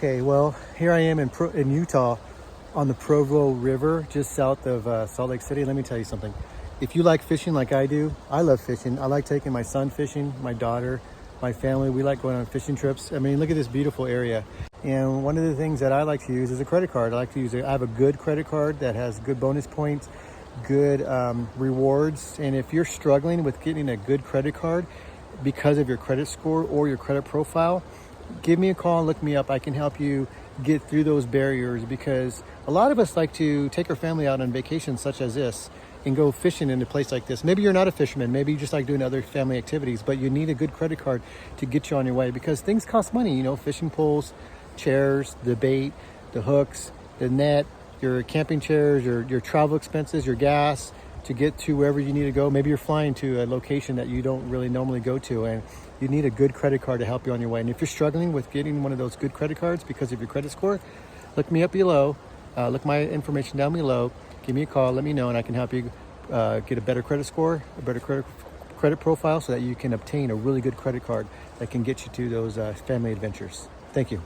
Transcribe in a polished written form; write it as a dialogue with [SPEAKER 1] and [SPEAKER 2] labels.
[SPEAKER 1] Okay, well, here I am in Utah on the Provo River, just south of Salt Lake City. Let me tell you something. If you like fishing like I do, I love fishing. I like taking my son fishing, my daughter, my family. We like going on fishing trips. I mean, look at this beautiful area. And one of the things that I like to use is a credit card. I have a good credit card that has good bonus points, good rewards. And if you're struggling with getting a good credit card because of your credit score or your credit profile, give me a call and look me up. I can help you get through those barriers, because a lot of us like to take our family out on vacations such as this and go fishing in a place like this. Maybe you're not a fisherman, maybe you just like doing other family activities, but you need a good credit card to get you on your way, because things cost money, you know, fishing poles, chairs, the bait, the hooks, the net, your camping chairs, your travel expenses, your gas to get to wherever you need to go. Maybe you're flying to a location that you don't really normally go to, and you need a good credit card to help you on your way. And if you're struggling with getting one of those good credit cards because of your credit score, look me up below. Look my information down below. Give me a call, let me know, and I can help you get a better credit score, a better credit profile, so that you can obtain a really good credit card that can get you to those family adventures. Thank you.